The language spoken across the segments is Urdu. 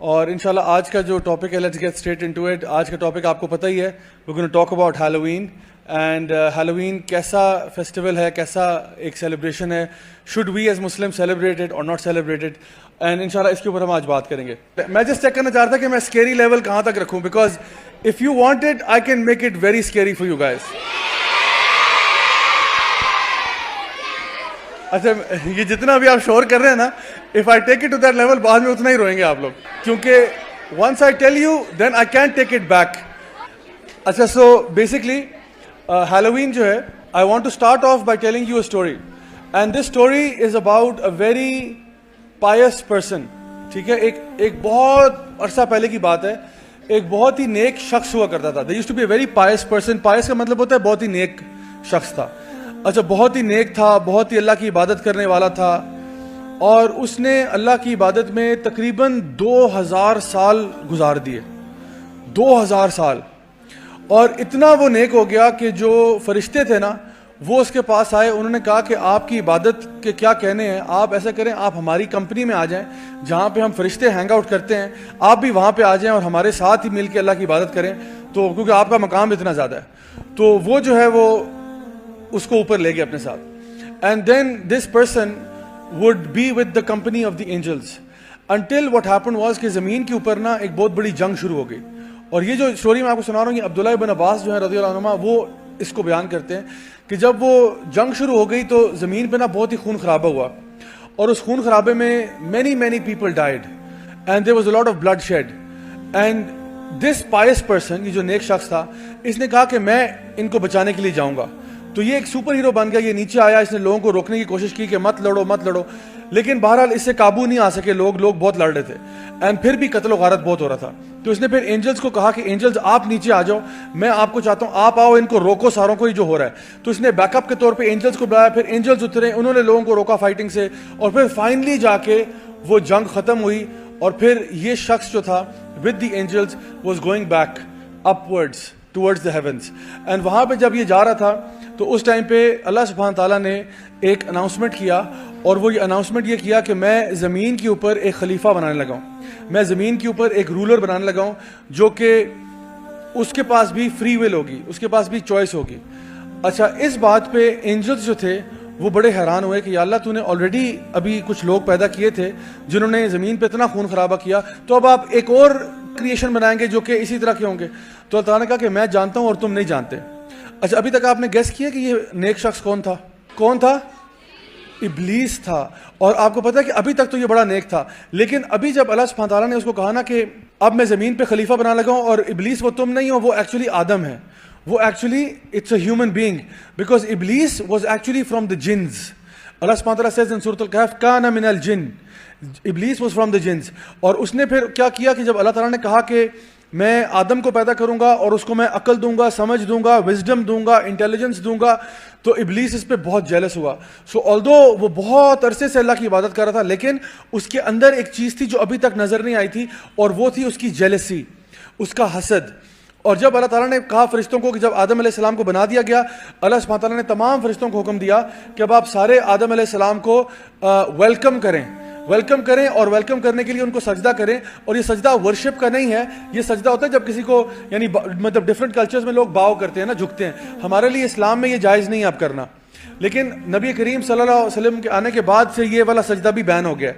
اور انشاءاللہ آج کا جو ٹاپک ہے, let's get straight into it. آج کا ٹاپک آپ کو پتہ ہی ہے, we gonna talk about Halloween. And Halloween کیسا فیسٹیول ہے, کیسا ایک سیلیبریشن ہے, should we as Muslim celebrate it اور ناٹ سیلیبریٹ اٹ, اینڈ انشاءاللہ اس کے اوپر ہم آج بات کریں گے. میں جسٹ چیک کرنا چاہ رہا تھا کہ میں اسکیری لیول کہاں تک رکھوں, because if you want it I can make it very scary for you guys. اچھا, یہ جتنا بھی آپ شور کر رہے ہیں نا, if I take it to that level, بعد میں اتنا ہی روئیں گے آپ لوگ, کیونکہ once I tell you then I can take it back. اچھا, سو بیسکلی ہیلووین جو ہے, I want to start off by telling you a story, and this story is about a very pious person. ٹھیک ہے, ایک بہت عرصہ پہلے کی بات ہے, ایک بہت ہی نیک شخص ہوا کرتا تھا. They used to be a very pious person. Pious کا مطلب ہوتا ہے بہت ہی نیک شخص تھا. اچھا, بہت ہی نیک تھا, بہت ہی اللہ کی عبادت کرنے والا تھا, اور اس نے اللہ کی عبادت میں تقریباً 2000 سال گزار دیے. 2000 سال. اور اتنا وہ نیک ہو گیا کہ جو فرشتے تھے نا, وہ اس کے پاس آئے. انہوں نے کہا کہ آپ کی عبادت کے کیا کہنے ہیں, آپ ایسا کریں, آپ ہماری کمپنی میں آ جائیں, جہاں پہ ہم فرشتے ہینگ آؤٹ کرتے ہیں, آپ بھی وہاں پہ آ جائیں اور ہمارے ساتھ ہی مل کے اللہ کی عبادت کریں, تو کیونکہ آپ کا مقام اتنا زیادہ ہے. تو وہ جو ہے وہ اس کو اوپر لے گئے اپنے ساتھ. And then this person would be with the company of the angels until what happened was کہ زمین کے اوپر نا ایک بہت بڑی جنگ شروع ہو گئی. اور یہ جو اسٹوری میں آپ کو سنا رہا ہوں, یہ عبداللہ ابن عباس جو ہے رضی اللہ عنہما, وہ اس کو بیان کرتے ہیں کہ جب وہ جنگ شروع ہو گئی تو زمین پہ نا بہت ہی خون خرابہ ہوا, اور اس خون خرابے میں many people died and there was a lot of blood shed. And this pious person, یہ جو نیک شخص تھا, اس نے کہا کہ میں ان کو بچانے کے لیے جاؤں گا. تو یہ ایک سپر ہیرو بن گیا. یہ نیچے آیا, اس نے لوگوں کو روکنے کی کوشش کی کہ مت لڑو, لیکن بہرحال اس سے قابو نہیں آ سکے. لوگ بہت لڑ رہے تھے, اینڈ پھر بھی قتل و غارت بہت ہو رہا تھا. تو اس نے پھر اینجلز کو کہا کہ اینجلز آپ نیچے آ جاؤ, میں آپ کو چاہتا ہوں, آپ آؤ, ان کو روکو ساروں کو, یہ جو ہو رہا ہے. تو اس نے بیک اپ کے طور پہ اینجلز کو بلایا. پھر اینجلز اترے, انہوں نے لوگوں کو روکا فائٹنگ سے, اور پھر فائنلی جا کے وہ جنگ ختم ہوئی. اور پھر یہ شخص جو تھا with the angels was going back upwards towards the havens. And وہاں پہ جب یہ جا رہا تھا تو اس ٹائم پہ اللہ سبحانہ تعالیٰ نے ایک اناؤنسمنٹ کیا, اور وہ اناؤنسمنٹ یہ کیا کہ میں زمین کے اوپر ایک خلیفہ بنانے لگا ہوں, میں زمین کے اوپر ایک رولر بنانے لگا ہوں, جو کہ اس کے پاس بھی فری ول ہوگی, اس کے پاس بھی چوائس ہوگی. اچھا, اس بات پہ اینجلز جو تھے وہ بڑے حیران ہوئے کہ یا اللہ, تو نے آلریڈی ابھی کچھ لوگ پیدا کیے تھے جنہوں نے زمین پہ اتنا خون خرابہ کیا, تو اب آپ ایک اور کریشن بنائیں گے جو کہ اسی طرح کے ہوں گے. تو اللہ تعالیٰ نے کہا کہ میں جانتا ہوں اور تم نہیں جانتے. اچھا, ابھی تک آپ نے گیس کیا کہ یہ نیک شخص کون تھا؟ ابلیس تھا. اور آپ کو پتا ہے کہ ابھی تک تو یہ بڑا نیک تھا, لیکن ابھی جب اللہ سبحانہ تعالیٰ نے اس کو کہا نا کہ اب میں زمین پہ خلیفہ بنا لگا ہوں, اور ابلیس وہ تم نہیں ہو, وہ ایکچولی آدم ہے, وہ actually it's a human being, because Iblis was actually from the jinns. اللہ سبحانہ تعالیٰ says in سورۃ الکہف کان من الجن, ابلیس واز فرام دا جنز. اور اس نے پھر کیا کیا کہ جب اللہ تعالیٰ نے کہا کہ میں آدم کو پیدا کروں گا اور اس کو میں عقل دوں گا, سمجھ دوں گا, وزڈم دوں گا, انٹیلیجنس دوں گا, تو ابلیس اس پہ بہت جیلس ہوا. سو آلدو وہ بہت عرصے سے اللہ کی عبادت کر رہا تھا, لیکن اس کے اندر ایک چیز تھی جو ابھی تک نظر نہیں آئی تھی, اور وہ تھی اس کی جیلسی, اس کا حسد. اور جب اللہ تعالیٰ نے کہا فرشتوں کو کہ جب آدم علیہ السلام کو بنا دیا گیا, اللہ سبحانہ تعالیٰ نے تمام فرشتوں کو حکم دیا کہ اب آپ سارے آدم علیہ السلام کو ویلکم کریں, اور ویلکم کرنے کے لیے ان کو سجدہ کریں. اور یہ سجدہ ورشپ کا نہیں ہے, یہ سجدہ ہوتا ہے جب کسی کو, یعنی مطلب ڈفرینٹ کلچرز میں لوگ باؤ کرتے ہیں نا, جھکتے ہیں. ہمارے لیے اسلام میں یہ جائز نہیں ہے اب کرنا, لیکن نبی کریم صلی اللہ علیہ وسلم کے آنے کے بعد سے یہ والا سجدہ بھی بین ہو گیا.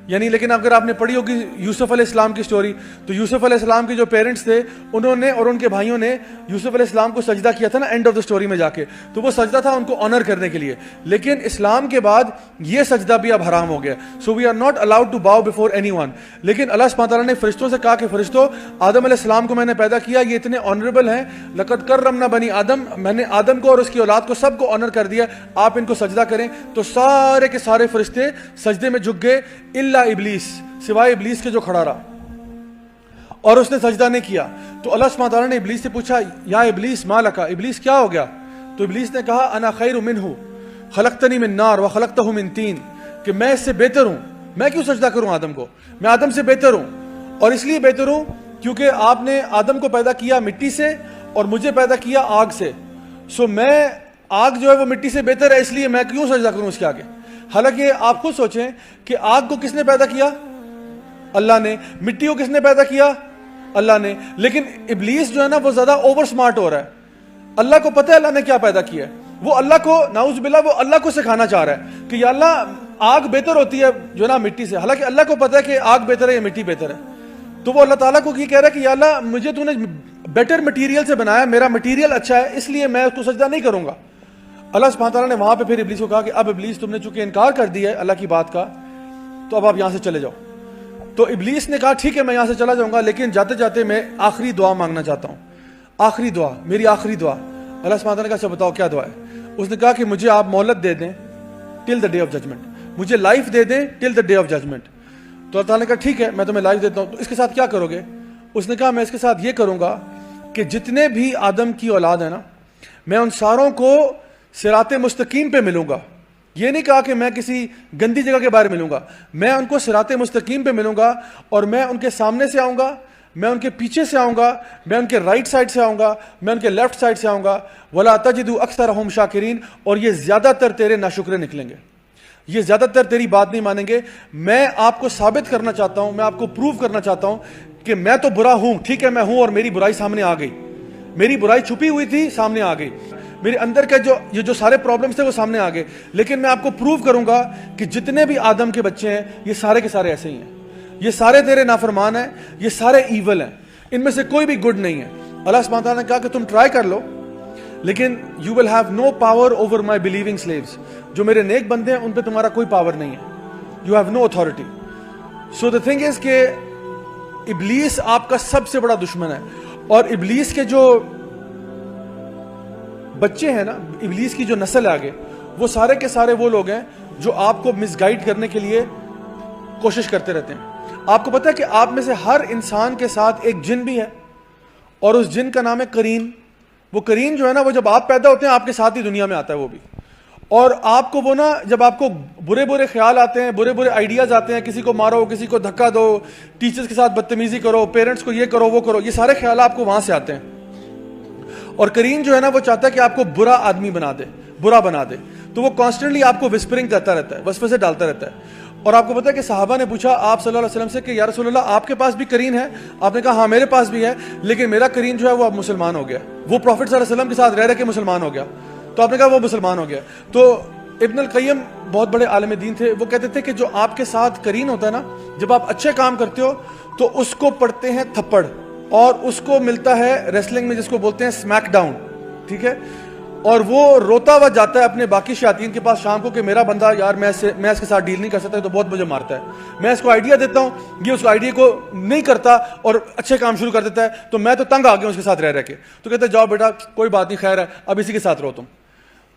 یعنی لیکن اگر آپ نے پڑھی ہوگی یوسف علیہ السلام کی سٹوری, تو یوسف علیہ السلام کے جو پیرنٹس تھے, انہوں نے اور ان کے بھائیوں نے یوسف علیہ السلام کو سجدہ کیا تھا نا اینڈ آف دا سٹوری میں جا کے, تو وہ سجدہ تھا ان کو آنر کرنے کے لیے. لیکن اسلام کے بعد یہ سجدہ بھی اب حرام ہو گیا. So we are not allowed to bow before anyone. لیکن اللہ سبحانہ تعالیٰ نے فرشتوں سے کہا کہ فرشتوں, آدم علیہ السلام کو میں نے پیدا کیا, یہ اتنے آنریبل ہیں, لقد کرمنا بنی آدم, میں نے آدم کو اور اس کی اولاد کو سب کو آنر کر دیا, آپ ان کو سجدہ کریں. تو سارے کے سارے فرشتے سجدے میں جھک گئے, الا ابلیس, سوائے ابلیس کے جو کھڑا رہا, اور اس نے سجدہ نہیں کیا. تو اللہ سبحانہ تعالیٰ نے ابلیس سے پوچھا, یا ابلیس ما لکا, ابلیس کیا ہو گیا؟ تو ابلیس نے کہا انا خیر منہ خلقتنی من نار وخلقتہ من طین, کہ میں اس سے بہتر ہوں, میں کیوں سجدہ کروں آدم کو, میں آدم سے بہتر ہوں. اور اس لیے بہتر ہوں کیونکہ آپ نے آدم کو پیدا کیا مٹی سے اور مجھے پیدا کیا آگ سے. سو میں, آگ جو ہے وہ مٹی سے بہتر ہے, اس لیے میں کیوں سجدہ کروں اس کے آگے. حالانکہ آپ خود سوچیں کہ آگ کو کس نے پیدا کیا؟ اللہ نے. مٹی کو کس نے پیدا کیا؟ اللہ نے. لیکن ابلیس جو ہے نا وہ زیادہ اوور سمارٹ ہو رہا ہے. اللہ کو پتہ ہے اللہ نے کیا پیدا کیا ہے. وہ اللہ کو نعوذ باللہ وہ اللہ کو سکھانا چاہ رہا ہے کہ یا اللہ آگ بہتر ہوتی ہے جو ہے نا مٹی سے, حالانکہ اللہ کو پتہ ہے کہ آگ بہتر ہے یا مٹی بہتر ہے. تو وہ اللہ تعالیٰ کو یہ کہہ رہا ہے کہ یا اللہ مجھے تو نے بیٹر مٹیریل سے بنایا, میرا مٹیریل اچھا ہے, اس لیے میں اس کو سجدہ نہیں کروں گا. اللہ سبحانہ تعالیٰ نے وہاں پہ پھر ابلیس کو کہا کہ اب ابلیس تم نے چونکہ انکار کر دیا ہے اللہ کی بات کا, تو اب آپ یہاں سے چلے جاؤ. تو ابلیس نے کہا ٹھیک ہے میں یہاں سے چلا جاؤں گا, لیکن جاتے جاتے میں آخری دعا مانگنا چاہتا ہوں, آخری دعا, میری آخری دعا. اللہ سبحانہ تعالیٰ نے کہا اچھا بتاؤ کیا دعا ہے. اس نے کہا کہ مجھے آپ مہلت دے دیں ٹل دا ڈے آف ججمنٹ, مجھے لائف دے دیں ٹل دا ڈے آف ججمنٹ. تو اللہ تعالیٰ نے کہا ٹھیک ہے میں تمہیں لائف دیتا ہوں, تو اس کے ساتھ کیا کرو گے؟ اس نے کہا میں اس کے ساتھ یہ کروں گا کہ جتنے بھی آدم کی اولاد ہے نا میں ان ساروں کو صراط مستقیم پہ ملوں گا. یہ نہیں کہا کہ میں کسی گندی جگہ کے باہر ملوں گا, میں ان کو صراط مستقیم پہ ملوں گا, اور میں ان کے سامنے سے آؤں گا, میں ان کے پیچھے سے آؤں گا, میں ان کے رائٹ سائڈ سے آؤں گا, میں ان کے لیفٹ سائڈ سے آؤں گا. وَلَا تَجِدُ أَكْثَرَهُمْ شَاكِرِينَ, اور یہ زیادہ تر تیرے ناشکرے نکلیں گے, یہ زیادہ تر تیری بات نہیں مانیں گے. میں آپ کو ثابت کرنا چاہتا ہوں, میں آپ کو پروف کرنا چاہتا ہوں کہ میں تو برا ہوں, ٹھیک ہے میں ہوں, اور میری برائی سامنے آ گئی, میری برائی چھپی ہوئی تھی سامنے آ گئی, میرے اندر کا جو سارے پرابلمس تھے وہ سامنے آ گئے, لیکن میں آپ کو پروف کروں گا کہ جتنے بھی آدم کے بچے ہیں یہ سارے کے سارے ایسے ہی ہیں, یہ سارے تیرے نافرمان ہیں, یہ سارے ایول ہیں, ان میں سے کوئی بھی گڈ نہیں ہے. اللہ سبحانہ تعالیٰ نے کہا کہ تم ٹرائی کر لو, لیکن you will have no power over my believing sleeves, جو میرے نیک بندے ہیں ان پہ تمہارا کوئی پاور نہیں ہے, you have no authority. So the thing is کہ ابلیس آپ کا سب سے بڑا دشمن ہے, اور ابلیس کے جو بچے ہیں نا, ابلیس کی جو نسل ہے آگے, وہ سارے کے سارے وہ لوگ ہیں جو آپ کو مس گائیڈ کرنے کے لیے کوشش کرتے رہتے ہیں. آپ کو پتہ ہے کہ آپ میں سے ہر انسان کے ساتھ ایک جن بھی ہے, اور اس جن کا نام ہے کرین. وہ کرین جو ہے نا وہ جب آپ پیدا ہوتے ہیں آپ کے ساتھ ہی دنیا میں آتا ہے وہ بھی, اور آپ کو وہ نا جب آپ کو برے برے خیال آتے ہیں, برے برے آئیڈیاز آتے ہیں, کسی کو مارو, کسی کو دھکا دو, ٹیچرز کے ساتھ بدتمیزی کرو, پیرنٹس کو یہ کرو وہ کرو, یہ سارے خیال آپ کو وہاں سے آتے ہیں. اور کرین جو ہے نا وہ چاہتا ہے کہ آپ کو برا آدمی بنا دے, برا بنا دے, تو وہ کانسٹنٹلی آپ کو وسپرنگ کرتا رہتا ہے, وسوسے ڈالتا رہتا ہے. اور آپ کو پتہ ہے کہ صحابہ نے پوچھا آپ صلی اللہ علیہ وسلم سے کہ یا رسول اللہ آپ کے پاس بھی کرین ہے؟ آپ نے کہا ہاں میرے پاس بھی ہے, لیکن میرا کرین جو ہے وہ اب مسلمان ہو گیا, وہ پروفٹ صلی اللہ علیہ وسلم کے ساتھ رہ کے مسلمان ہو گیا. تو آپ نے کہا وہ مسلمان ہو گیا. تو ابن القیم بہت بڑے عالم دین تھے, وہ کہتے تھے کہ جو آپ کے ساتھ کرین ہوتا ہے نا, جب آپ اچھے کام کرتے ہو تو اس کو پڑھتے ہیں تھپڑ, اور اس کو ملتا ہے ریسلنگ میں جس کو بولتے ہیں اسمیک ڈاؤن, ٹھیک ہے, اور وہ روتا ہوا جاتا ہے اپنے باقی شیاطین کے پاس شام کو کہ میرا بندہ یار میں اس کے ساتھ ڈیل نہیں کر سکتا, تو بہت مجھے مارتا ہے, میں اس کو آئیڈیا دیتا ہوں, یہ اس کو آئیڈیا کو نہیں کرتا اور اچھے کام شروع کر دیتا ہے, تو میں تو تنگ آ گیا ہوں اس کے ساتھ رہ کے. تو کہتے ہیں جاؤ بیٹا کوئی بات نہیں, خیر ہے اب اسی کے ساتھ رہو تم.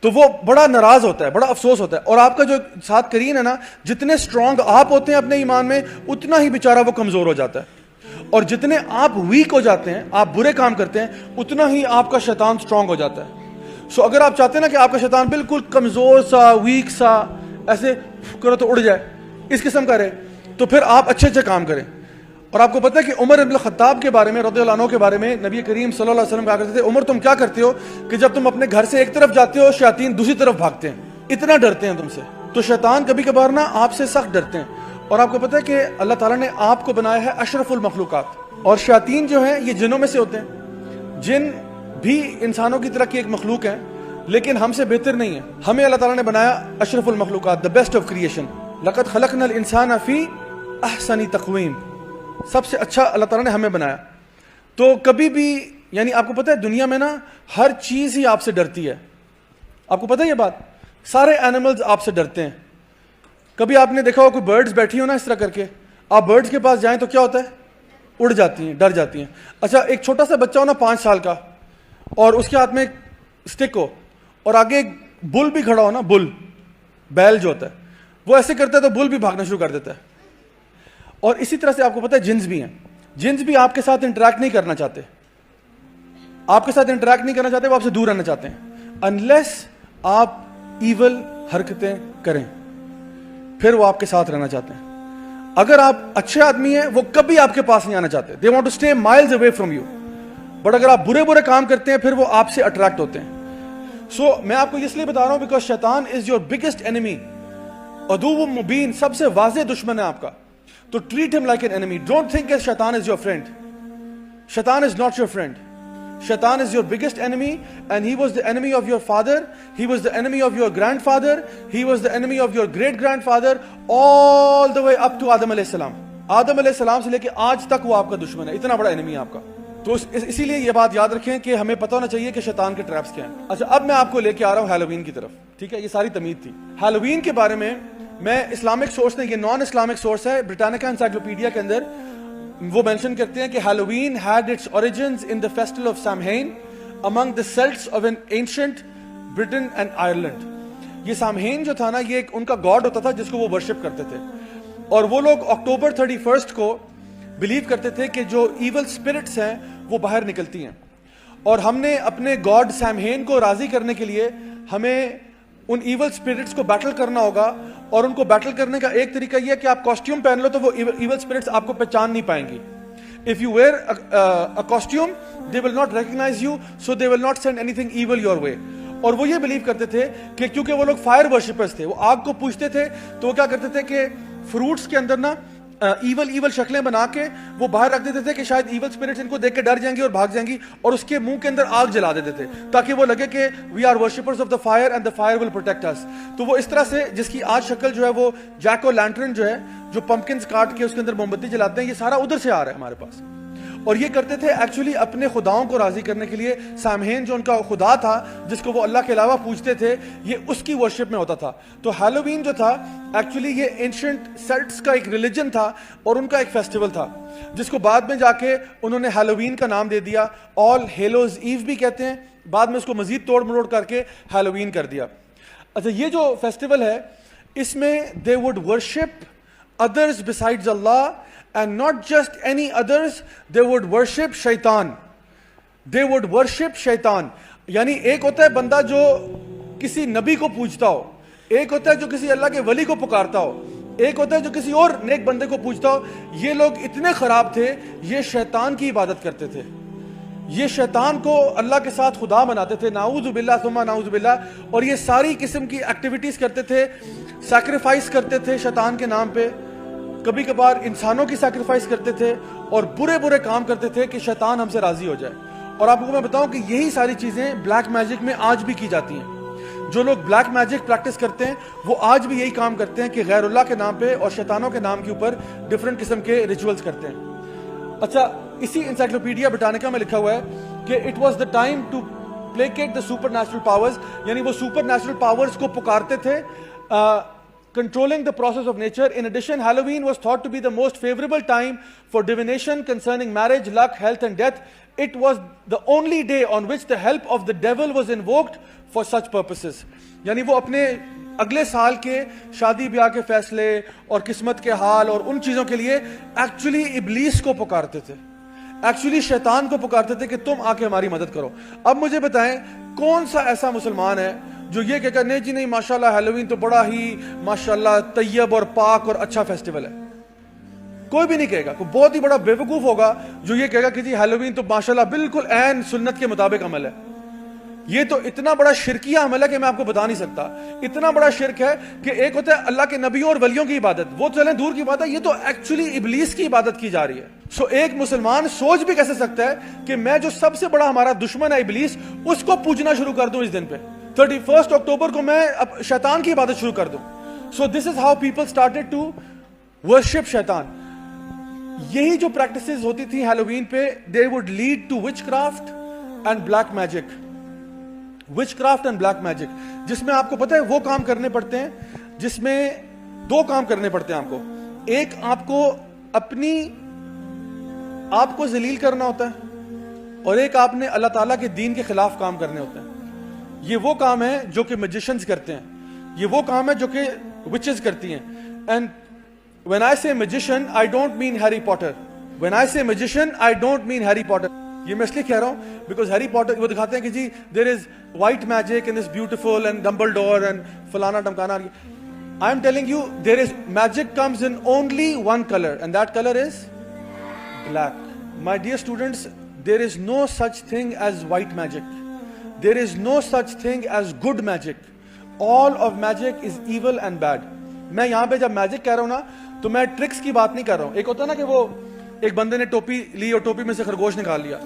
تو وہ بڑا ناراض ہوتا ہے, بڑا افسوس ہوتا ہے. اور آپ کا جو ساتھ کرین ہے نا, جتنے اسٹرانگ آپ ہوتے ہیں اپنے ایمان میں, اتنا ہی بیچارہ وہ کمزور ہو جاتا ہے, اور جتنے آپ ویک ہو جاتے ہیں, آپ برے کام کرتے ہیں, اتنا ہی آپ کا شیطان اسٹرانگ ہو جاتا ہے. سو اگر آپ چاہتے ہیں نا کہ آپ کا شیطان بالکل کمزور سا, ویک سا, ایسے کرو تو اڑ جائے, اس قسم کا رہے, تو پھر آپ اچھے اچھے کام کریں. اور آپ کو پتہ ہے کہ عمر بن الخطاب کے بارے میں رضی اللہ عنہ کے بارے میں نبی کریم صلی اللہ علیہ وسلم کہا کرتے تھے, عمر تم کیا کرتے ہو کہ جب تم اپنے گھر سے ایک طرف جاتے ہو شیاطین دوسری طرف بھاگتے ہیں, اتنا ڈرتے ہیں تم سے. تو شیطان کبھی کبھار نا آپ سے سخت ڈرتے ہیں. اور آپ کو پتہ ہے کہ اللہ تعالیٰ نے آپ کو بنایا ہے اشرف المخلوقات, اور شیاطین جو ہیں یہ جنوں میں سے ہوتے ہیں. جن بھی انسانوں کی طرح کی ایک مخلوق ہیں, لیکن ہم سے بہتر نہیں ہے. ہمیں اللہ تعالیٰ نے بنایا اشرف المخلوقات, دا بیسٹ آف کریشن. لقد خلقنا الانسان فی احسن تقویم, سب سے اچھا اللہ تعالیٰ نے ہمیں بنایا. تو کبھی بھی یعنی آپ کو پتہ ہے دنیا میں نا ہر چیز ہی آپ سے ڈرتی ہے. آپ کو پتہ ہے یہ بات, سارے اینیملز آپ سے ڈرتے ہیں. کبھی آپ نے دیکھا ہو کوئی برڈز بیٹھی ہو نا اس طرح کر کے, آپ برڈز کے پاس جائیں تو کیا ہوتا ہے, اڑ جاتی ہیں, ڈر جاتی ہیں. اچھا ایک چھوٹا سا بچہ ہو نا 5 سال کا, اور اس کے ہاتھ میں اسٹک ہو, اور آگے ایک بل بھی کھڑا ہو نا, بل بیل جو ہوتا ہے, وہ ایسے کرتا ہے تو بل بھی بھاگنا شروع کر دیتا ہے. اور اسی طرح سے آپ کو پتہ ہے جنس بھی ہیں, جنس بھی آپ کے ساتھ انٹریکٹ نہیں کرنا چاہتے, آپ کے ساتھ انٹریکٹ نہیں کرنا چاہتے, وہ آپ سے دور رہنا چاہتے ہیں, انلیس آپ ایول حرکتیں کریں, پھر وہ آپ کے ساتھ رہنا چاہتے ہیں. اگر آپ اچھے آدمی ہیں وہ کبھی آپ کے پاس نہیں آنا چاہتے, they want to stay miles away from you. But اگر آپ برے برے کام کرتے ہیں پھر وہ آپ سے اٹریکٹ ہوتے ہیں. سو میں آپ کو اس لیے بتا رہا ہوں بیکاز شیطان از یور بگیسٹ انیمی, عدو مبین, سب سے واضح دشمن ہے آپ کا. تو treat him like an enemy. Don't think that Shaitan is your friend. Shaitan is not your friend. Shaitan is your biggest enemy, and he was the enemy of your father, he was the enemy of your grandfather, he was the enemy of your great grandfather, all the way up to Adam alayhi salam. آدم علیہ السلام سے لے کے آج تک وہ آپ کا دشمن ہے, اتنا بڑا انمی ہے آپ کا. تو اسی لیے یہ بات یاد رکھیں کہ ہمیں پتہ ہونا چاہیے کہ شیطان کے ٹریپس کیا ہیں. اچھا, اب میں آپ کو لے کے آ رہا ہوں ہیلووین کی طرف. ٹھیک ہے, یہ ساری تمہید تھی. ہیلووین کے بارے میں اسلامک سورس نے, یہ نان اسلامک سورس ہے, برٹانیکا انسائکلوپیڈیا کے اندر وہ مینشن کرتے ہیں کہ Halloween had its origins in the festival of Samhain among the Celts of an ancient Britain and Ireland. یہ سامہین جو تھا نا, یہ ایک ان کا گاڈ ہوتا تھا جس کو وہ ورشپ کرتے تھے, اور وہ لوگ اکتوبر 31 کو بلیو کرتے تھے کہ جو ایول اسپرٹس ہیں وہ باہر نکلتی ہیں, اور ہم نے اپنے گاڈ سامہین کو راضی کرنے کے لیے ہمیں ان ایول اسپرٹس کو بیٹل کرنا ہوگا. اور ان کو بیٹل کرنے کا ایک طریقہ یہ ہے کہ آپ کاسٹیوم پہن لو تو وہ ایول اسپرٹس آپ کو پہچان نہیں پائیں گی. If you wear a costume, they will not recognize you, so they will not send anything evil your way. اور وہ یہ بلیو کرتے تھے کہ کیونکہ وہ لوگ فائر ورشپرز تھے, وہ آگ کو پوجتے تھے, تو وہ کیا کرتے تھے کہ فروٹس کے اندر نا ایول شکلیں بنا کے وہ باہر رکھ دیتے تھے کہ شاید ایول اسپرٹس ان کو دیکھ کے ڈر جائیں گی اور بھاگ جائیں گی, اور اس کے منہ کے اندر آگ جلا دیتے تھے تاکہ وہ لگے کہ we are worshippers of the fire and the fire will protect us. تو وہ اس طرح سے, جس کی آج شکل جو ہے وہ جیک او لینٹرن جو ہے, جو پمپکنز کاٹ کے اس کے اندر موم بتی جلاتے ہیں, یہ سارا ادھر سے آ رہا ہے ہمارے پاس. اور یہ کرتے تھے ایکچولی اپنے خداؤں کو راضی کرنے کے لیے. سامہین جو ان کا خدا تھا جس کو وہ اللہ کے علاوہ پوجتے تھے, یہ اس کی ورشپ میں ہوتا تھا. تو ہیلووین جو تھا ایکچولی یہ اینشنٹ سیلٹس کا ایک ریلیجن تھا اور ان کا ایک فیسٹیول تھا, جس کو بعد میں جا کے انہوں نے ہیلووین کا نام دے دیا. آل ہیلوز ایو بھی کہتے ہیں, بعد میں اس کو مزید توڑ مروڑ کر کے ہیلووین کر دیا. اچھا, یہ جو فیسٹیول ہے اس میں they would worship others besides Allah, and not just any others, they would worship shaitan. They would worship shaitan. یعنی ایک ہوتا ہے بندہ جو کسی نبی کو پوجتا ہو, ایک ہوتا ہے جو کسی اللہ کے ولی کو پکارتا ہو, ایک ہوتا ہے جو کسی اور نیک بندے کو پوجتا ہو. یہ لوگ اتنے خراب تھے, یہ شیطان کی عبادت کرتے تھے, یہ شیطان کو اللہ کے ساتھ خدا بناتے تھے, نعوذ باللہ ثم نعوذ باللہ. اور یہ ساری قسم کی ایکٹیویٹیز کرتے تھے, سیکریفائس کرتے تھے شیطان کے نام پہ, کبھی کبھار انسانوں کی سیکریفائس کرتے تھے, اور برے کام کرتے تھے کہ شیطان ہم سے راضی ہو جائے. اور آپ کو میں بتاؤں کہ یہی ساری چیزیں بلیک میجک میں آج بھی کی جاتی ہیں. جو لوگ بلیک میجک پریکٹس کرتے ہیں وہ آج بھی یہی کام کرتے ہیں کہ غیر اللہ کے نام پہ اور شیطانوں کے نام کے اوپر ڈفرینٹ قسم کے ریچولز کرتے ہیں. اچھا, اسی انسائکلوپیڈیا برٹانیکا میں لکھا ہوا ہے کہ it was the time to placate the supernatural powers, یعنی وہ سپر نیچرل پاورز کو پکارتے تھے, controlling the process of nature. In addition, Halloween was thought to be the most favorable time for divination concerning marriage, luck, health and death. It was the only day on which the help of the devil was invoked for such purposes. یعنی وہ اپنے اگلے سال کے شادی بیاہ کے فیصلے اور قسمت کے حال اور ان چیزوں کے لیے ایکچولی ابلیس کو پکارتے تھے, ایکچولی شیطان کو پکارتے تھے کہ تم آ کے ہماری مدد کرو. اب مجھے بتائیں کون سا ایسا مسلمان ہے جو یہ کہے گا نہیں جی نہیں ماشاءاللہ ہیلووین تو بڑا ہی ماشاءاللہ طیب اور پاک اور اچھا فیسٹیول ہے. کوئی بھی نہیں کہے گا. کوئی بہت ہی بڑا بیوقوف ہوگا جو یہ کہے گا کہ جی ہیلووین تو ماشاءاللہ بالکل عین سنت کے مطابق عمل ہے. یہ تو اتنا بڑا شرکیہ عمل ہے کہ میں آپ کو بتا نہیں سکتا. اتنا بڑا شرک ہے کہ ایک ہوتا ہے اللہ کے نبیوں اور ولیوں کی عبادت, وہ چلیں دور کی بات ہے, یہ تو ایکچولی ابلیس کی عبادت کی جا رہی ہے. سو ایک مسلمان سوچ بھی کیسے سکتا ہے کہ میں جو سب سے بڑا ہمارا دشمن ہے ابلیس, اس کو پوجنا شروع کر دوں اس دن پہ 31 اکتوبر کو میں شیطان کی عبادت شروع کر دوں. So this is how people started to worship شیطان. یہی جو پریکٹسز ہوتی تھیں ہیلووین پہ, they would lead to witchcraft and black magic. Witchcraft and black magic, جس میں آپ کو پتہ ہے وہ کام کرنے پڑتے ہیں, جس میں 2 کام کرنے پڑتے ہیں آپ کو. ایک آپ کو اپنی آپ کو ذلیل کرنا ہوتا ہے, اور ایک آپ نے اللہ تعالیٰ کے دین کے خلاف کام کرنے ہوتے ہیں. یہ وہ کام ہے جو کہ میجیشنز کرتے ہیں, یہ وہ کام ہے جو کہ وچز کرتی ہیں. And when I say magician, I don't mean Harry Potter. When I say magician, I don't mean Harry Potter. یہ میں اس لیے کہہ رہا ہوں بیکاز ہیری پاٹر وہ دکھاتے ہیں کہ جی there is white magic and is beautiful and Dumbledore and فلانا ڈمکانا. I am telling you there is magic comes in only one colour and that colour is black. My dear students, there is no such thing as white magic. There is no such thing as good magic. All of magic is evil and bad. میں یہاں پہ جب میجک کہہ رہا ہوں نا تو میں ٹرکس کی بات نہیں کر رہا ہوں. ایک ہوتا ہے نا کہ وہ ایک بندے نے ٹوپی لی اور ٹوپی میں سے خرگوش نکال لیا,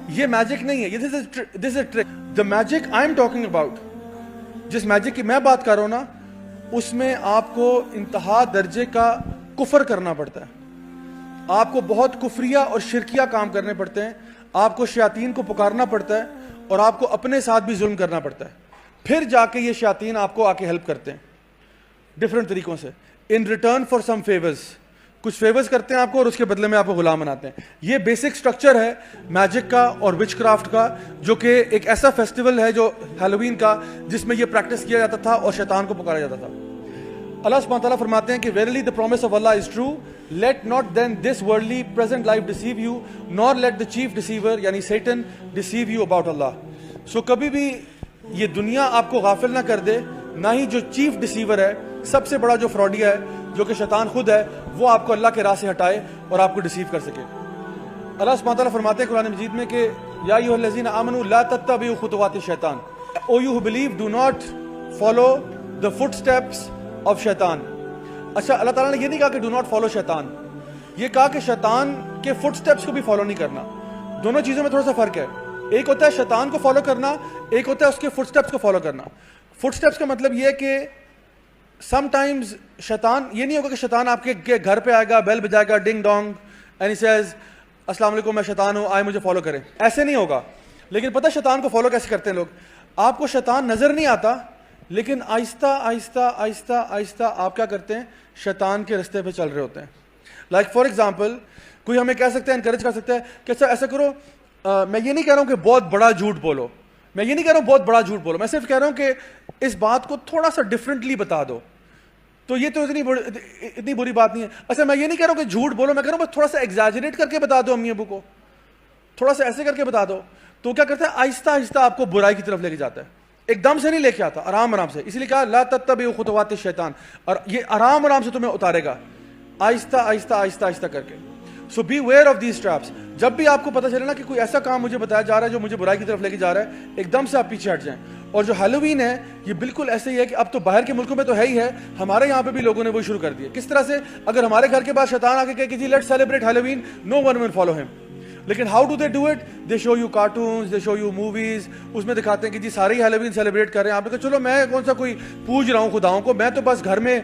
یہ میجک نہیں ہے, یہ this is trick. The magic I am talking about, جس میجک کی میں بات کر رہا ہوں نا, اس میں آپ کو انتہا درجے کا کفر کرنا پڑتا ہے, آپ کو بہت کفریہ اور شرکیہ کام کرنے پڑتے ہیں, آپ کو شیاطین کو پکارنا پڑتا ہے, اور آپ کو اپنے ساتھ بھی ظلم کرنا پڑتا ہے, پھر جا کے یہ شیاطین آپ کو آ کے ہیلپ کرتے ہیں ڈفرینٹ طریقوں سے, in return for some favours, کچھ فیورز کرتے ہیں آپ کو اور اس کے بدلے میں آپ کو غلام بناتے ہیں. یہ بیسک سٹرکچر ہے میجک کا اور وچ کرافٹ کا, جو کہ ایک ایسا فیسٹیول ہے جو ہیلووین کا, جس میں یہ پریکٹس کیا جاتا تھا اور شیطان کو پکارا جاتا تھا. اللہ سبحانہ تعالیٰ فرماتے ہیں کہ verily the promise of Allah is true, let not then this worldly present life deceive you, nor let the chief deceiver یعنی Satan deceive you about Allah. So کبھی بھی یہ دنیا آپ کو غافل نہ کر دے, نہ ہی جو چیف ڈسیور ہے, سب سے بڑا جو فراڈیا ہے, جو کہ شیطان خود ہے, وہ آپ کو اللہ کے راہ سے ہٹائے اور آپ کو ڈسیو کر سکے. اللہ سبحانہ تعالیٰ فرماتے ہیں قرآن مجید میں کہ یا ایھا الذین آمنوا لا تتبعوا خطوات الشیطان, oh you believe do not follow the footsteps of شیطان. اچھا, اللہ تعالیٰ نے یہ نہیں کہا کہ ڈو ناٹ فالو شیطان, یہ کہا کہ شیطان کے فٹ اسٹیپس کو بھی فالو نہیں کرنا. دونوں چیزوں میں تھوڑا سا فرق ہے. ایک ہوتا ہے شیطان کو فالو کرنا, ایک ہوتا ہے اس کے فٹ اسٹیپس کو فالو کرنا. فٹ اسٹیپس کا مطلب یہ ہے کہ سم ٹائمز شیطان, یہ نہیں ہوگا کہ شیطان آپ کے گھر پہ آئے گا, بیل بجائے گا, ڈنگ ڈونگ, اینڈ ہی سیز السلام علیکم میں شیطان ہوں, آئے مجھے فالو کریں, ایسے نہیں ہوگا. لیکن پتہ شیطان کو فالو کیسے کرتے ہیں لوگ؟ آپ کو شیطان نظر نہیں آتا, لیکن آہستہ آہستہ آہستہ آہستہ آپ کیا کرتے ہیں, شیطان کے رستے پہ چل رہے ہوتے ہیں. لائک فار ایگزامپل, کوئی ہمیں کہہ سکتا ہے, انکریج کر سکتا ہے کہ اچھا ایسا کرو, میں یہ نہیں کہہ رہا ہوں کہ بہت بڑا جھوٹ بولو, میں یہ نہیں کہہ رہا ہوں بہت بڑا جھوٹ بولو, میں صرف کہہ رہا ہوں کہ اس بات کو تھوڑا سا ڈفرینٹلی بتا دو. تو یہ تو اتنی بری بات نہیں ہے. اچھا, میں یہ نہیں کہہ رہا ہوں کہ جھوٹ بولو, میں کہہ رہا ہوں بس تھوڑا سا ایگزیجریٹ کر کے بتا دو امی ابو کو, تھوڑا سا ایسے کر کے بتا دو. تو کیا کرتا ہے, آہستہ آہستہ آپ کو برائی کی طرف لے کے جاتا ہے, ایک دم سے نہیں لے کے آتا, آرام آرام سے. اسی لیے کہا لا تتبعوا خطوات الشیطان, اور یہ آرام آرام سے تمہیں اتارے گا, آہستہ آہستہ آہستہ آہستہ کر کے. So beware of these traps. جب بھی آپ کو پتہ چلے نا کہ کوئی ایسا کام مجھے بتایا جا رہا ہے جو مجھے برائی کی طرف لے کے جا رہا ہے, ایک دم سے آپ پیچھے ہٹ جائیں. اور جو ہیلووین ہے یہ بالکل ایسے ہی ہے کہ اب تو باہر کے ملکوں میں تو ہے ہی ہے, ہمارے یہاں پہ بھی لوگوں نے وہ شروع کر دیا. کس طرح سے؟ اگر ہمارے گھر کے بعد شیطان آ کے کہے کہ جی let's celebrate Halloween, no one will follow them. لیکن how do they do it? They show you cartoons, they show you movies, اس میں دکھاتے ہیں کہ جی سارے ہی ہیلووین سیلیبریٹ کر رہے ہیں. آپ نے کہا چلو میں کون سا کوئی پوج رہا ہوں خداؤں کو, میں تو بس گھر میں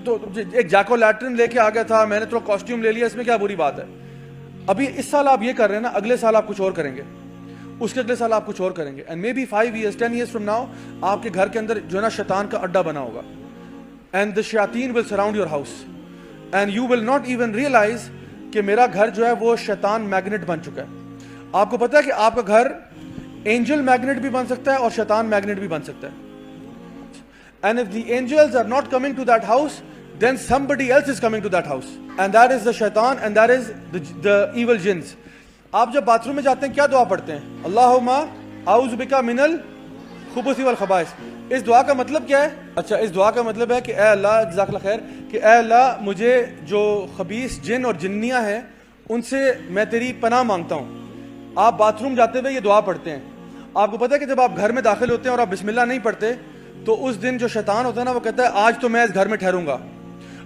تو ایک جیکو لیٹرن لے کے آ گیا تھا, میں نے تھوڑا کاسٹیوم لے لیا, اس میں کیا بری بات ہے؟ ابھی اس سال آپ یہ کر رہے ہیں نا, اگلے سال آپ کچھ اور کریں گے, اس کے اگلے سال آپ کچھ اور کریں گے, and may be 5 years 10 years from now آپ کے گھر کے اندر جو ہے نا شیطان کا اڈا بنا ہوگا, and the shayateen will surround your house and you will not even realize کہ میرا گھر جو ہے وہ شیطان میگنیٹ بن چکا ہے. آپ کو پتا ہے کہ آپ کا گھر اینجل میگنیٹ بھی بن سکتا ہے اور شیطان میگنیٹ بھی بن سکتا ہے. And if the angels are not coming to that house, then somebody else is coming to that house, and that is the shaitan, and that is the evil jinns. آپ جب باتھ روم میں جاتے ہیں کیا دعا پڑھتے ہیں؟ اللہم اعوذ بک من الخبث والخبائث. اس دعا کا مطلب کیا ہے؟ اچھا, اس دعا کا مطلب ہے کہ اے اللہ, جزاک اللہ خیر, کہ اے اللہ مجھے جو خبیث جن اور جنیاں ہیں ان سے میں تیری پناہ مانگتا ہوں. آپ باتھ روم جاتے ہوئے یہ دعا پڑھتے ہیں. آپ کو پتہ ہے کہ جب آپ گھر میں داخل ہوتے ہیں اور آپ بسم اللہ نہیں پڑھتے تو اس دن جو شیطان ہوتا ہے نا وہ کہتا ہے آج تو میں اس گھر میں ٹھہروں گا.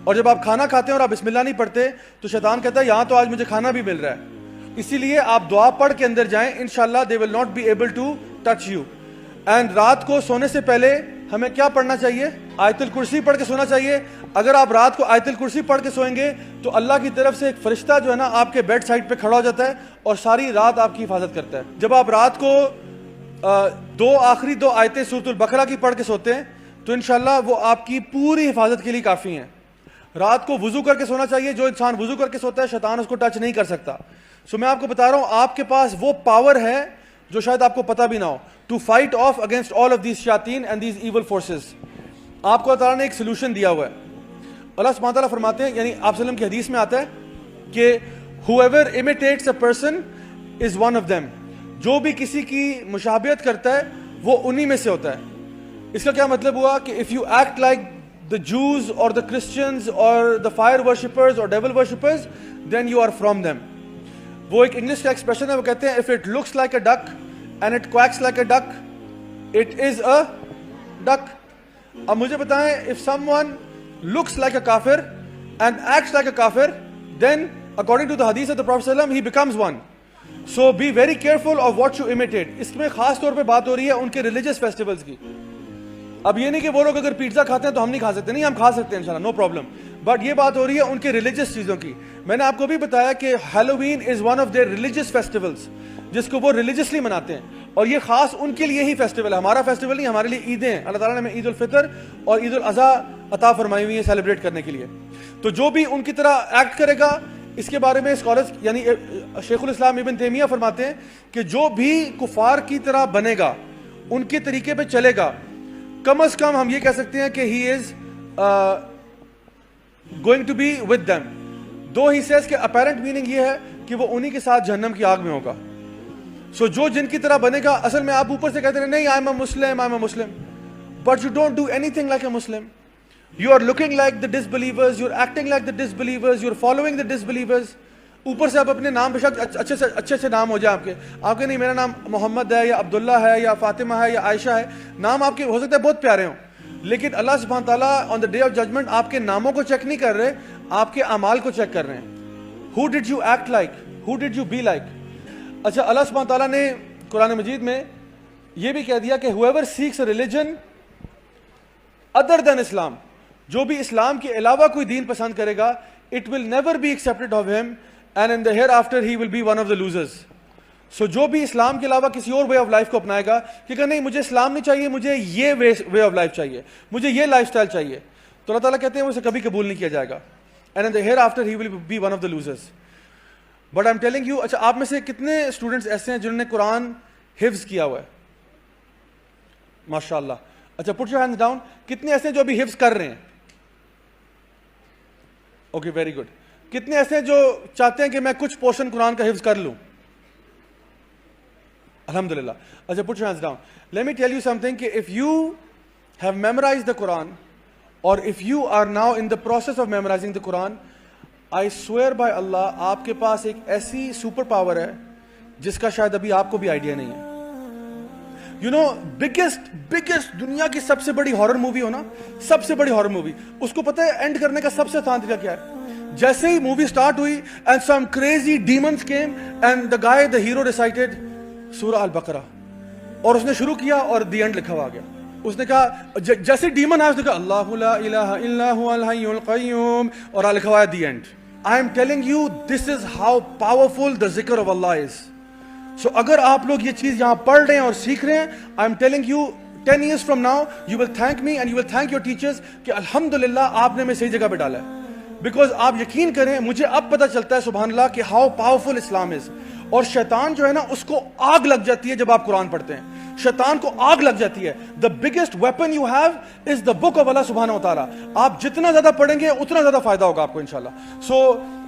اور جب آپ کھانا کھاتے ہیں اور آپ بسم اللہ نہیں پڑھتے تو شیطان کہتا ہے یہاں تو آج مجھے کھانا بھی مل رہا ہے. اسی لیے آپ دعا پڑھ کے اندر جائیں, انشاءاللہ they will not be able to touch you. And رات کو سونے سے پہلے ہمیں کیا پڑھنا چاہیے؟ آیت الکرسی پڑھ کے سونا چاہیے. اگر آپ رات کو آیت الکرسی پڑھ کے سوئیں گے تو اللہ کی طرف سے ایک فرشتہ جو ہے نا آپ کے بیڈ سائڈ پہ کھڑا ہو جاتا ہے اور ساری رات آپ کی حفاظت کرتا ہے. جب آپ رات کو آخری دو آیتیں سورۃ البقرہ کی پڑھ کے سوتے ہیں تو انشاءاللہ وہ آپ کی پوری حفاظت کے لیے کافی ہیں. رات کو وضو کر کے سونا چاہیے. جو انسان وضو کر کے سوتا ہے شیطان اس کو ٹچ نہیں کر سکتا. سو میں آپ کو بتا رہا ہوں آپ کے پاس وہ پاور ہے جو شاید آپ کو پتہ بھی نہ ہو, to fight off against all of these شیاطین اینڈ دیز ایول فورسز. آپ کو اللہ تعالیٰ نے ایک سلوشن دیا ہوا ہے. اللہ سبحانہ تعالیٰ فرماتے ہیں, یعنی آپ وسلم کی حدیث میں آتا ہے کہ whoever imitates a person is one of them. جو بھی کسی کی مشابہت کرتا ہے وہ انہی میں سے ہوتا ہے. اس کا کیا مطلب ہوا کہ if you act like the Jews or the Christians or the fire worshippers or devil worshippers, then you are from them. وہ ایک انگلش کا ایکسپریشن ہے, وہ کہتے ہیں if it looks like a duck and it quacks like a duck, it is a duck. اب مجھے بتائیں if someone looks like a kafir and acts like a kafir, then according to the hadith of the Prophet ﷺ, he becomes one. So be very careful of what you imitate. اس میں خاص طور پہ بات ہو رہی ہے ان کے ریلیجس فیسٹیولز کی. اب یہ نہیں کہ وہ لوگ اگر پیزا کھاتے ہیں تو ہم نہیں کھا سکتے, نہیں, ہم کھا سکتے ہیں انشاءاللہ, نو پرابلم, بٹ یہ بات ہو رہی ہے ان کے ریلیجس چیزوں کی. میں نے آپ کو بھی بتایا کہ Halloween is one of their religious festivals, جس کو وہ ریلیجسلی مناتے ہیں, اور یہ خاص ان کے لیے ہی فیسٹیول ہے. ہمارا فیسٹیول نہیں, ہمارے لیے عیدیں ہیں. اللہ تعالیٰ نے ہمیں عید الفطر اور عید الاضحیٰ عطا فرمائی ہوئی ہے سیلیبریٹ کرنے کے لیے. تو جو بھی ان کی طرح ایکٹ کرے گا, اس کے بارے میں اسکالرز یعنی شیخ الاسلام ابن تیمیہ فرماتے ہیں کہ جو بھی کفار کی طرح بنے گا, ان کے طریقے پہ چلے گا, کم از کم ہم یہ کہہ سکتے ہیں کہ he is going to be with them. Though he says کہ اپیرنٹ میننگ یہ ہے کہ وہ انہی کے ساتھ جہنم کی آگ میں ہوگا. سو جو جن کی طرح بنے گا, اصل میں آپ اوپر سے کہتے ہیں نہیں, I am a Muslim, but you don't do any thing like a Muslim. You are looking like the disbelievers, you're acting like the disbelievers, you're following the disbelievers. اوپر سے آپ اپنے نام بے شک اچھے نام ہو جائے آپ کے نہیں, میرا نام محمد ہے یا عبداللہ ہے یا فاطمہ ہے یا عائشہ ہے, نام آپ کے ہو سکتا ہے بہت پیارے ہوں, لیکن اللہ سبحانہ تعالیٰ آن دا ڈے آف ججمنٹ آپ کے ناموں کو چیک نہیں کر رہے, آپ کے اعمال کو چیک کر رہے ہیں. Who did you act like? Who did you be like? اچھا, اللہ سبحانہ تعالیٰ نے قرآن مجید میں یہ بھی کہہ دیا کہ whoever seeks a religion other than Islam, جو بھی اسلام کے علاوہ کوئی دین پسند کرے گا, it will never be accepted of him and in the hereafter he will be one of the losers. So جو بھی اسلام کے علاوہ کسی اور وے آف لائف کو اپنائے گا کہ نہیں مجھے اسلام نہیں چاہیے, مجھے یہ وے آف لائف چاہیے, مجھے یہ لائف اسٹائل چاہیے, تو اللہ تعالیٰ کہتے ہیں اسے کبھی قبول نہیں کیا جائے گا, and in the hereafter he will be one of the losers. But I'm telling you, اچھا آپ میں سے کتنے اسٹوڈنٹس ایسے ہیں جنہوں نے قرآن حفظ کیا ہوا ہے؟ ماشاء اللہ. اچھا put your hands down. کتنے ایسے ہیں جو ابھی حفظ کر رہے ہیں؟ Okay, very good. کتنے ایسے ہیں جو چاہتے ہیں کہ میں کچھ پورشن قرآن کا حفظ کر لوں؟ الحمدللہ. اچھا put your hands down. Let me tell you something کہ if you have memorized the Quran or if you are now in the process of memorizing the Quran, I swear by Allah آپ کے پاس ایک ایسی سپر پاور ہے جس کا شاید ابھی آپ کو بھی آئیڈیا نہیں ہے. یو نو بگیسٹ دنیا کی سب سے بڑی ہارر مووی ہو نا, سب سے بڑی ہارر مووی, اس کو پتہ ہے اینڈ کرنے کا سب سے آسان طریقہ کیا ہے؟ جیسے ہی مووی سٹارٹ ہوئی and some crazy demons came and the hero recited سورہ البقرہ, اور اس نے شروع کیا اور دی اینڈ لکھا ہوا گیا. اس نے کہا جیسے ڈیمن آیا اس نے کہا اللہ لا الہ الا هو الحی القیوم, اور لکھا ہوا ہے the end. I am telling you this is how powerful the ذکر of Allah is. So اگر آپ لوگ یہ چیز یہاں پڑھ رہے ہیں اور سیکھ رہے ہیں, I am telling you 10 years from now you will thank me and you will thank your teachers کہ الحمدللہ آپ نے ہمیں صحیح جگہ پہ ڈالا ہے. بیکاز آپ یقین کریں مجھے اب پتہ چلتا ہے سبحان اللہ کہ ہاؤ پاورفل اسلام از. اور شیطان جو ہے نا اس کو آگ لگ جاتی ہے جب آپ قرآن پڑھتے ہیں, شیطان کو آگ لگ جاتی ہے. The biggest weapon you have is the book of اللہ سبحانہ و تعالیٰ. آپ جتنا زیادہ پڑھیں گے اتنا زیادہ فائدہ ہوگا آپ کو انشاءاللہ. So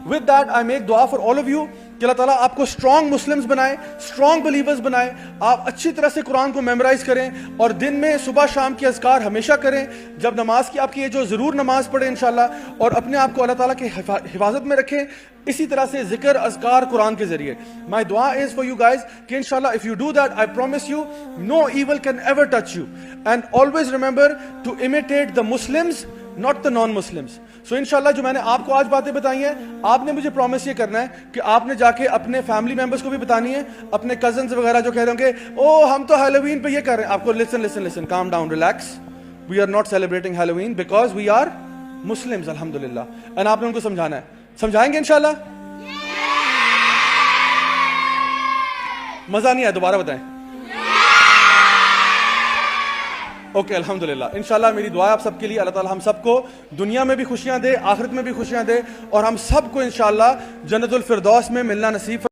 with that I make دعا فار آل آف یو کہ اللہ تعالیٰ آپ کو اسٹرانگ مسلمز بنائے, اسٹرانگ بلیورز بنائے, آپ اچھی طرح سے قرآن کو میمورائز کریں اور دن میں صبح شام کے اذکار ہمیشہ کریں. جب نماز کی آپ کی یہ جو ضرور نماز پڑھیں انشاءاللہ, اور اپنے آپ کو اللہ تعالیٰ کی حفاظت میں رکھیں اسی طرح سے ذکر اذکار قرآن کے ذریعے. مائی دعا از فار یو گائز کہ انشاءاللہ if you do that I promise you no evil can ever touch you, and always remember to imitate the Muslims not the non-Muslims. So انشاءاللہ جو میں نے آپ کو آج باتیں بتائی ہیں, آپ نے مجھے پرومس یہ کرنا ہے کہ آپ نے جا کے اپنے فیملی ممبرس کو بھی بتانی ہے, اپنے کزنز وغیرہ جو کہہ رہے ہوں گے او ہم تو ہیلووین پہ یہ کر رہے ہیں, آپ کو listen calm down, relax, we are not celebrating Halloween because we are Muslims alhamdulillah. and آپ نے ان کو سمجھانا ہے, سمجھائیں گے انشاءاللہ؟ مزہ نہیں آیا دوبارہ بتائیں. اوکے الحمدللہ. انشاءاللہ میری دعا ہے آپ سب کے لیے, اللہ تعالیٰ ہم سب کو دنیا میں بھی خوشیاں دے, آخرت میں بھی خوشیاں دے, اور ہم سب کو انشاءاللہ جنت الفردوس میں ملنا نصیب